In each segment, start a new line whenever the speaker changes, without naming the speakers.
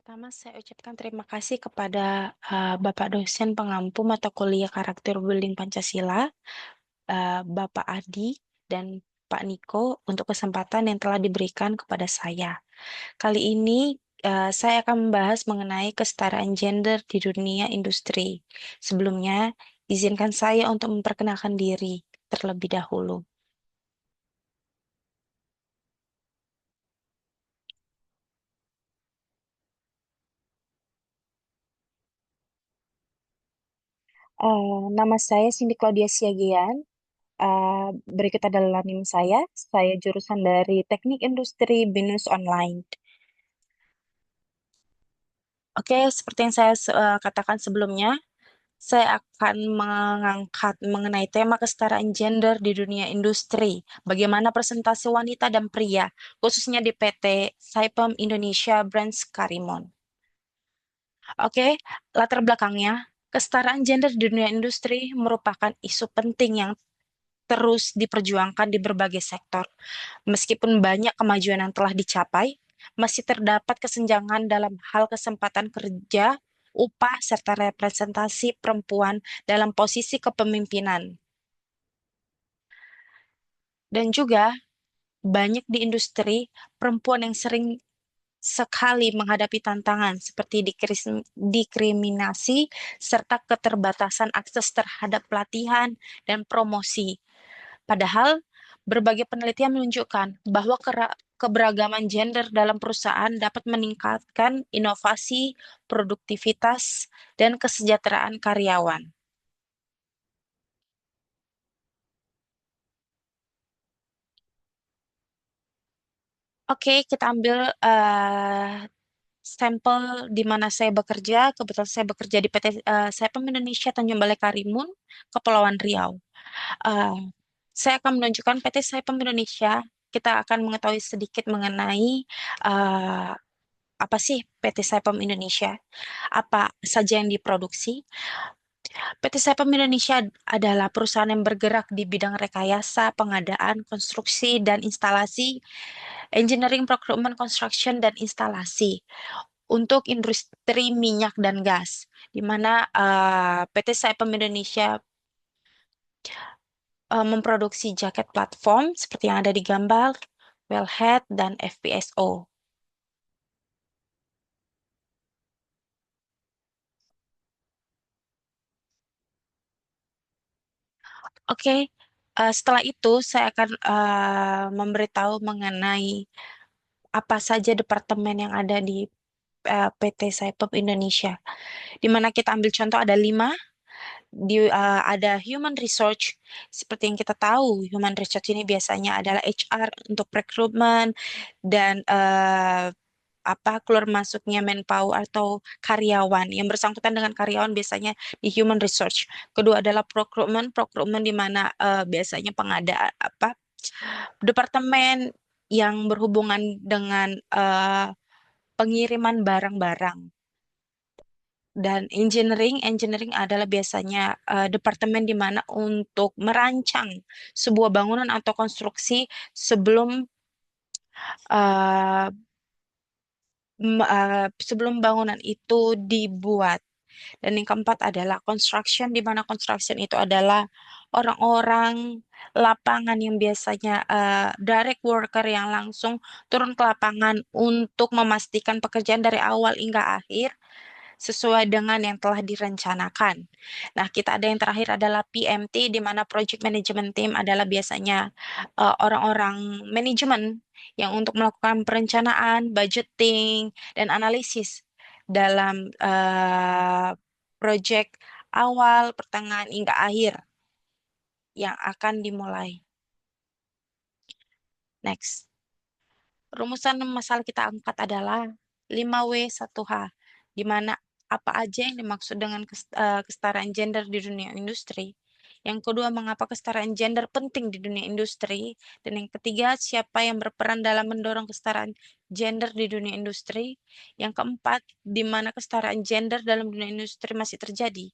Pertama, saya ucapkan terima kasih kepada Bapak dosen pengampu mata kuliah Karakter Building Pancasila, Bapak Adi, dan Pak Niko untuk kesempatan yang telah diberikan kepada saya. Kali ini saya akan membahas mengenai kesetaraan gender di dunia industri. Sebelumnya, izinkan saya untuk memperkenalkan diri terlebih dahulu. Nama saya Cindy Claudia Siagian. Berikut adalah NIM saya. Saya jurusan dari Teknik Industri Binus Online. Oke, seperti yang saya katakan sebelumnya, saya akan mengangkat mengenai tema kesetaraan gender di dunia industri. Bagaimana presentasi wanita dan pria, khususnya di PT Saipem Indonesia Brands Karimon. Oke, latar belakangnya, kesetaraan gender di dunia industri merupakan isu penting yang terus diperjuangkan di berbagai sektor. Meskipun banyak kemajuan yang telah dicapai, masih terdapat kesenjangan dalam hal kesempatan kerja, upah, serta representasi perempuan dalam posisi kepemimpinan. Dan juga banyak di industri perempuan yang sering sekali menghadapi tantangan seperti diskriminasi serta keterbatasan akses terhadap pelatihan dan promosi. Padahal berbagai penelitian menunjukkan bahwa keberagaman gender dalam perusahaan dapat meningkatkan inovasi, produktivitas, dan kesejahteraan karyawan. Oke, kita ambil sampel di mana saya bekerja. Kebetulan saya bekerja di PT Saipem Indonesia Tanjung Balai Karimun, Kepulauan Riau. Eh, saya akan menunjukkan PT Saipem Indonesia. Kita akan mengetahui sedikit mengenai eh, apa sih PT Saipem Indonesia, apa saja yang diproduksi. PT Saipem Indonesia adalah perusahaan yang bergerak di bidang rekayasa, pengadaan, konstruksi, dan instalasi, engineering, procurement, construction, dan instalasi untuk industri minyak dan gas, di mana PT Saipem Indonesia memproduksi jaket platform seperti yang ada di gambar, wellhead, dan FPSO. Oke, setelah itu saya akan memberitahu mengenai apa saja departemen yang ada di PT Saipem Indonesia. Di mana kita ambil contoh ada 5, ada human research. Seperti yang kita tahu, human research ini biasanya adalah HR untuk recruitment dan apa keluar masuknya manpower atau karyawan yang bersangkutan dengan karyawan biasanya di human research. Kedua adalah procurement, procurement di mana biasanya pengadaan apa departemen yang berhubungan dengan pengiriman barang-barang. Dan engineering, engineering adalah biasanya departemen di mana untuk merancang sebuah bangunan atau konstruksi sebelum uh, sebelum bangunan itu dibuat. Dan yang keempat adalah construction, di mana construction itu adalah orang-orang lapangan yang biasanya direct worker yang langsung turun ke lapangan untuk memastikan pekerjaan dari awal hingga akhir sesuai dengan yang telah direncanakan. Nah, kita ada yang terakhir adalah PMT, di mana Project Management Team adalah biasanya orang-orang manajemen yang untuk melakukan perencanaan, budgeting, dan analisis dalam project awal, pertengahan, hingga akhir yang akan dimulai. Next. Rumusan masalah kita angkat adalah 5W1H, di mana apa aja yang dimaksud dengan kesetaraan gender di dunia industri. Yang kedua, mengapa kesetaraan gender penting di dunia industri. Dan yang ketiga, siapa yang berperan dalam mendorong kesetaraan gender di dunia industri. Yang keempat, di mana kesetaraan gender dalam dunia industri masih terjadi.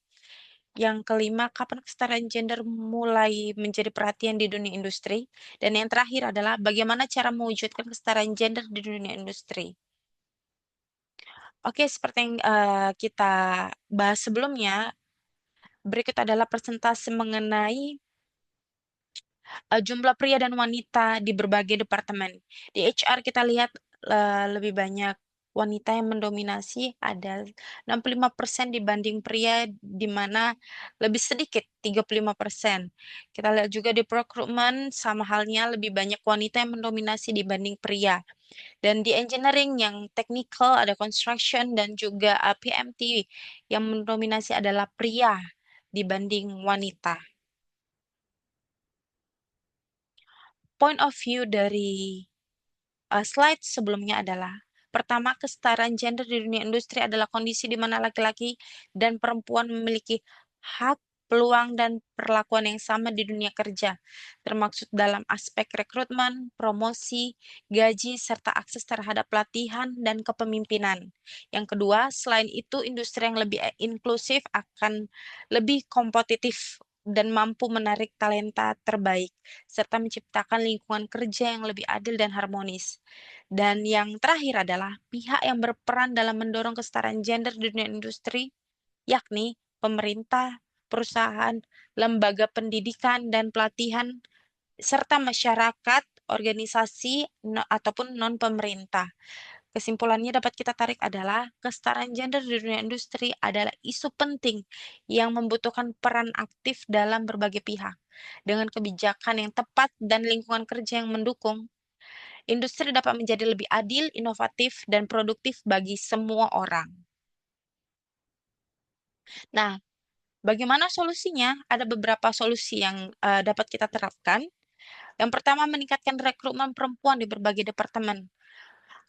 Yang kelima, kapan kesetaraan gender mulai menjadi perhatian di dunia industri? Dan yang terakhir adalah bagaimana cara mewujudkan kesetaraan gender di dunia industri? Oke, seperti yang kita bahas sebelumnya, berikut adalah persentase mengenai jumlah pria dan wanita di berbagai departemen. Di HR kita lihat lebih banyak wanita yang mendominasi, ada 65% dibanding pria, di mana lebih sedikit 35%. Kita lihat juga di procurement sama halnya lebih banyak wanita yang mendominasi dibanding pria. Dan di engineering yang technical ada construction dan juga PMT yang mendominasi adalah pria dibanding wanita. Point of view dari slide sebelumnya adalah pertama, kesetaraan gender di dunia industri adalah kondisi di mana laki-laki dan perempuan memiliki hak, peluang, dan perlakuan yang sama di dunia kerja, termaksud dalam aspek rekrutmen, promosi, gaji, serta akses terhadap pelatihan dan kepemimpinan. Yang kedua, selain itu, industri yang lebih inklusif akan lebih kompetitif dan mampu menarik talenta terbaik, serta menciptakan lingkungan kerja yang lebih adil dan harmonis. Dan yang terakhir adalah pihak yang berperan dalam mendorong kesetaraan gender di dunia industri, yakni pemerintah, perusahaan, lembaga pendidikan dan pelatihan, serta masyarakat, organisasi, ataupun non-pemerintah. Kesimpulannya dapat kita tarik adalah kesetaraan gender di dunia industri adalah isu penting yang membutuhkan peran aktif dalam berbagai pihak. Dengan kebijakan yang tepat dan lingkungan kerja yang mendukung, industri dapat menjadi lebih adil, inovatif, dan produktif bagi semua orang. Nah, bagaimana solusinya? Ada beberapa solusi yang dapat kita terapkan. Yang pertama, meningkatkan rekrutmen perempuan di berbagai departemen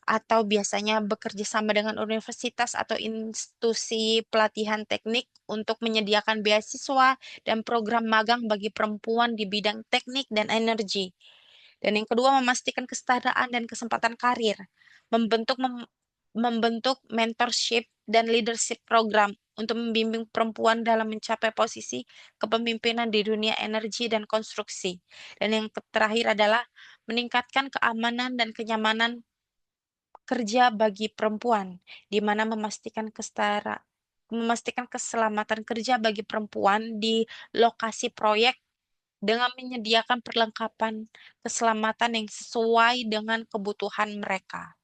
atau biasanya bekerja sama dengan universitas atau institusi pelatihan teknik untuk menyediakan beasiswa dan program magang bagi perempuan di bidang teknik dan energi. Dan yang kedua, memastikan kesetaraan dan kesempatan karir, membentuk membentuk mentorship dan leadership program untuk membimbing perempuan dalam mencapai posisi kepemimpinan di dunia energi dan konstruksi. Dan yang terakhir adalah meningkatkan keamanan dan kenyamanan kerja bagi perempuan, di mana memastikan keselamatan kerja bagi perempuan di lokasi proyek dengan menyediakan perlengkapan keselamatan yang sesuai dengan kebutuhan mereka.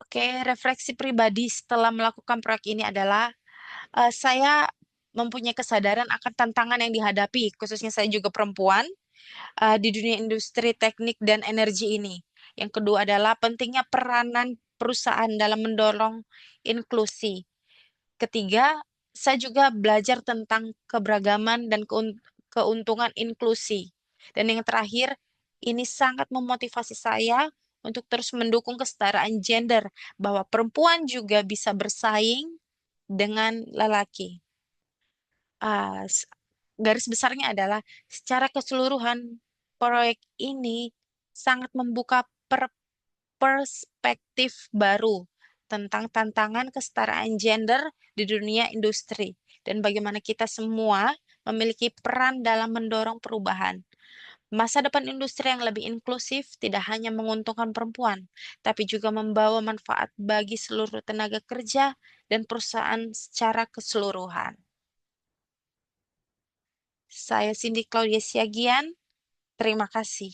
Oke, refleksi pribadi setelah melakukan proyek ini adalah saya mempunyai kesadaran akan tantangan yang dihadapi, khususnya saya juga perempuan di dunia industri teknik dan energi ini. Yang kedua adalah pentingnya peranan perusahaan dalam mendorong inklusi. Ketiga, saya juga belajar tentang keberagaman dan keuntungan inklusi. Dan yang terakhir, ini sangat memotivasi saya untuk terus mendukung kesetaraan gender, bahwa perempuan juga bisa bersaing dengan lelaki. Ah, garis besarnya adalah secara keseluruhan proyek ini sangat membuka perspektif baru tentang tantangan kesetaraan gender di dunia industri dan bagaimana kita semua memiliki peran dalam mendorong perubahan. Masa depan industri yang lebih inklusif tidak hanya menguntungkan perempuan, tapi juga membawa manfaat bagi seluruh tenaga kerja dan perusahaan secara keseluruhan. Saya Cindy Claudia Siagian, terima kasih.